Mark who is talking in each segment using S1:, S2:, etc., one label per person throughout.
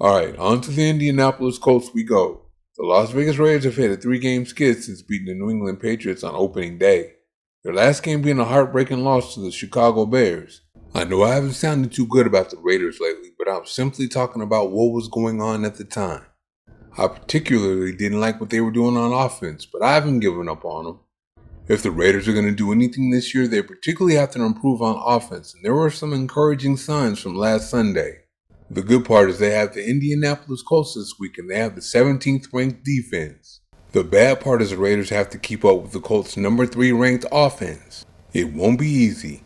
S1: Alright, on to the Indianapolis Colts we go. The Las Vegas Raiders have hit a 3-game skid since beating the New England Patriots on opening day, their last game being a heartbreaking loss to the Chicago Bears. I know I haven't sounded too good about the Raiders lately, but I'm simply talking about what was going on at the time. I particularly didn't like what they were doing on offense, but I haven't given up on them. If the Raiders are going to do anything this year, they particularly have to improve on offense, and there were some encouraging signs from last Sunday. The good part is they have the Indianapolis Colts this week, and they have the 17th ranked defense. The bad part is the Raiders have to keep up with the Colts' number 3 ranked offense. It won't be easy.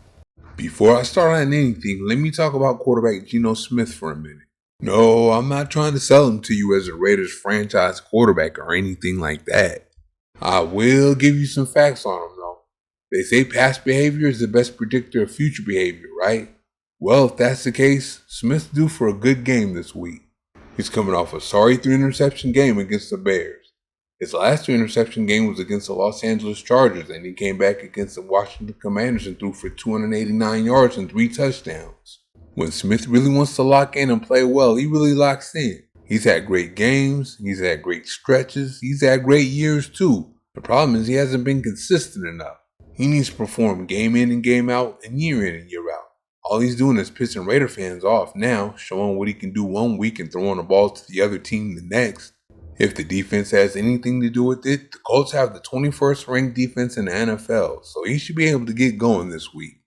S1: Before I start on anything, let me talk about quarterback Geno Smith for a minute. No, I'm not trying to sell him to you as a Raiders franchise quarterback or anything like that. I will give you some facts on him though. They say past behavior is the best predictor of future behavior, right? Well, if that's the case, Smith's due for a good game this week. He's coming off a sorry 3-interception game against the Bears. His last 3-interception game was against the Los Angeles Chargers, and he came back against the Washington Commanders and threw for 289 yards and 3 touchdowns. When Smith really wants to lock in and play well, he really locks in. He's had great games, he's had great stretches, he's had great years too. The problem is he hasn't been consistent enough. He needs to perform game in and game out and year in and year out. All he's doing is pissing Raider fans off now, showing what he can do one week and throwing the ball to the other team the next. If the defense has anything to do with it, the Colts have the 21st ranked defense in the NFL, so he should be able to get going this week.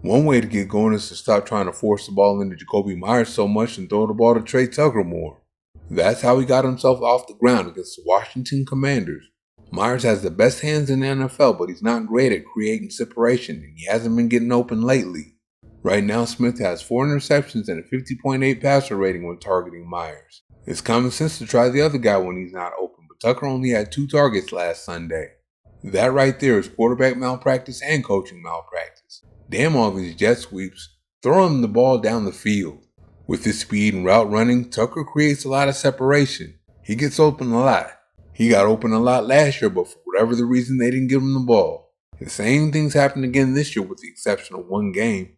S1: One way to get going is to stop trying to force the ball into Jacoby Myers so much and throw the ball to Trey Tucker more. That's how he got himself off the ground against the Washington Commanders. Myers has the best hands in the NFL, but he's not great at creating separation, and he hasn't been getting open lately. Right now, Smith has 4 interceptions and a 50.8 passer rating when targeting Myers. It's common sense to try the other guy when he's not open, but Tucker only had 2 targets last Sunday. That right there is quarterback malpractice and coaching malpractice. Damn all these jet sweeps. Throw him the ball down the field. With his speed and route running, Tucker creates a lot of separation. He gets open a lot. He got open a lot last year, but for whatever the reason, they didn't give him the ball. The same things happened again this year with the exception of one game.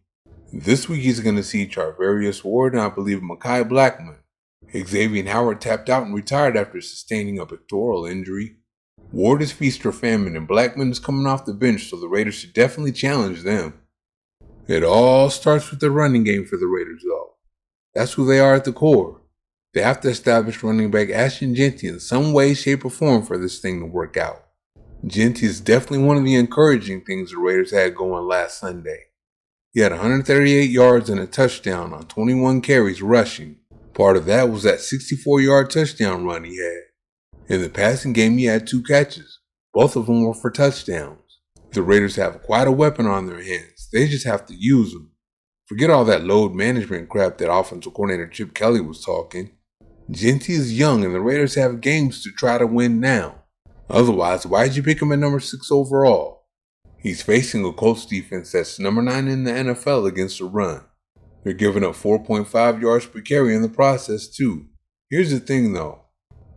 S1: This week he's going to see Charvarius Ward and I believe Mekhi Blackman. Xavier Howard tapped out and retired after sustaining a pectoral injury. Ward is feast or famine and Blackman is coming off the bench, so the Raiders should definitely challenge them. It all starts with the running game for the Raiders though. That's who they are at the core. They have to establish running back Ashton Jeanty in some way, shape, or form for this thing to work out. Jeanty is definitely one of the encouraging things the Raiders had going last Sunday. He had 138 yards and a touchdown on 21 carries rushing. Part of that was that 64-yard touchdown run he had. In the passing game, he had 2 catches. Both of them were for touchdowns. The Raiders have quite a weapon on their hands. They just have to use them. Forget all that load management crap that offensive coordinator Chip Kelly was talking. Jeanty is young and the Raiders have games to try to win now. Otherwise, why'd you pick him at number 6 overall? He's facing a Colts defense that's number 9 in the NFL against the run. They're giving up 4.5 yards per carry in the process too. Here's the thing though.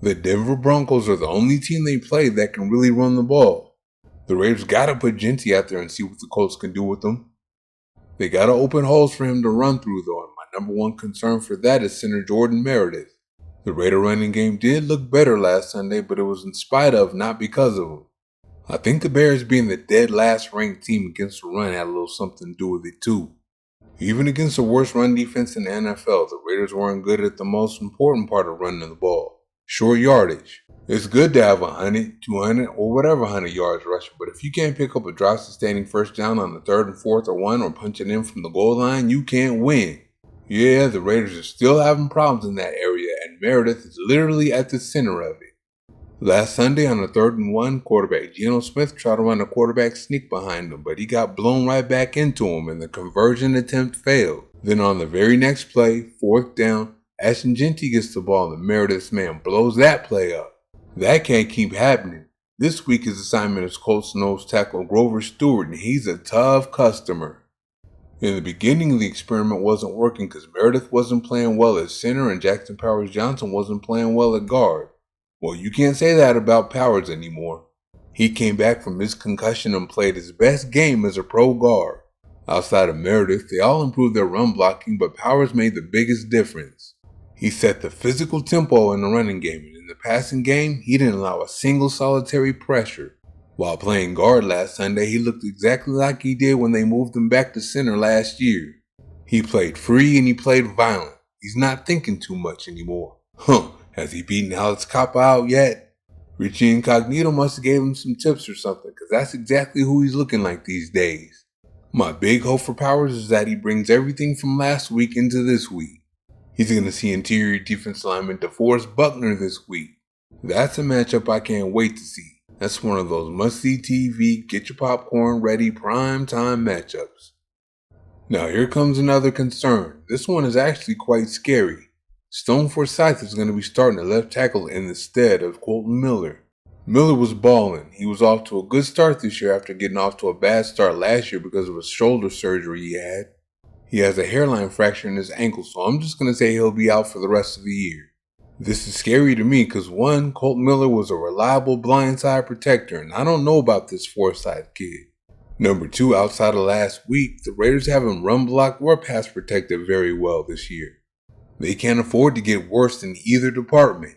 S1: The Denver Broncos are the only team they play that can really run the ball. The Raiders gotta put Jeanty out there and see what the Colts can do with him. They gotta open holes for him to run through though, and my number one concern for that is center Jordan Meredith. The Raider running game did look better last Sunday, but it was in spite of, not because of him. I think the Bears being the dead last ranked team against the run had a little something to do with it too. Even against the worst run defense in the NFL, the Raiders weren't good at the most important part of running the ball. Short yardage. It's good to have 100, 200, or whatever 100 yards rushing, but if you can't pick up a drive-sustaining first down on the 3rd and 4th or 1 or punch it in from the goal line, you can't win. Yeah, the Raiders are still having problems in that area, and Meredith is literally at the center of it. Last Sunday on the 3rd and 1, quarterback Geno Smith tried to run a quarterback sneak behind him, but he got blown right back into him and the conversion attempt failed. Then on the very next play, 4th down, Ashton Jeanty gets the ball and Meredith's man blows that play up. That can't keep happening. This week his assignment is Colts nose tackle Grover Stewart, and he's a tough customer. In the beginning, the experiment wasn't working because Meredith wasn't playing well at center and Jackson Powers Johnson wasn't playing well at guard. Well, you can't say that about Powers anymore. He came back from his concussion and played his best game as a pro guard. Outside of Meredith, they all improved their run blocking, but Powers made the biggest difference. He set the physical tempo in the running game, and in the passing game, he didn't allow a single solitary pressure. While playing guard last Sunday, he looked exactly like he did when they moved him back to center last year. He played free and he played violent. He's not thinking too much anymore. Has he beaten Alex Coppa out yet? Richie Incognito must have gave him some tips or something, because that's exactly who he's looking like these days. My big hope for Powers is that he brings everything from last week into this week. He's going to see interior defense lineman DeForest Buckner this week. That's a matchup I can't wait to see. That's one of those must-see TV, get your popcorn ready, prime time matchups. Now here comes another concern. This one is actually quite scary. Stone Forsythe is going to be starting at left tackle in the stead of Colton Miller. Miller was balling. He was off to a good start this year after getting off to a bad start last year because of a shoulder surgery he had. He has a hairline fracture in his ankle, so I'm just going to say he'll be out for the rest of the year. This is scary to me because 1, Colton Miller was a reliable blindside protector, and I don't know about this Forsythe kid. Number 2, outside of last week, the Raiders haven't run blocked or pass protected very well this year. They can't afford to get worse in either department.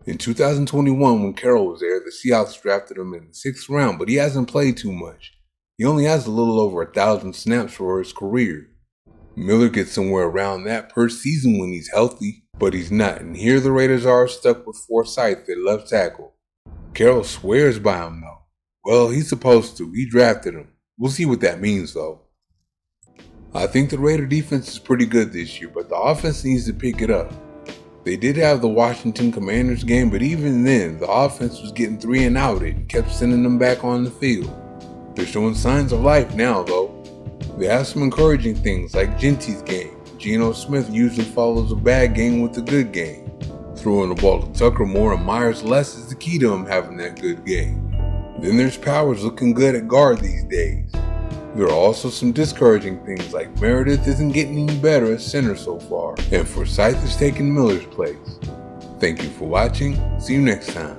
S1: In 2021, when Carroll was there, the Seahawks drafted him in the 6th round, but he hasn't played too much. He only has a little over 1,000 snaps for his career. Miller gets somewhere around that per season when he's healthy, but he's not, and here the Raiders are stuck with Forsythe at left tackle. Carroll swears by him though. Well, he's supposed to. He drafted him. We'll see what that means though. I think the Raider defense is pretty good this year, but the offense needs to pick it up. They did have the Washington Commanders game, but even then, the offense was getting 3 and outed and kept sending them back on the field. They're showing signs of life now though. They have some encouraging things like Genty's game. Geno Smith usually follows a bad game with a good game. Throwing the ball to Tucker more and Myers less is the key to him having that good game. Then there's Powers looking good at guard these days. There are also some discouraging things like Meredith isn't getting any better at center so far, and Forsythe is taking Miller's place. Thank you for watching. See you next time.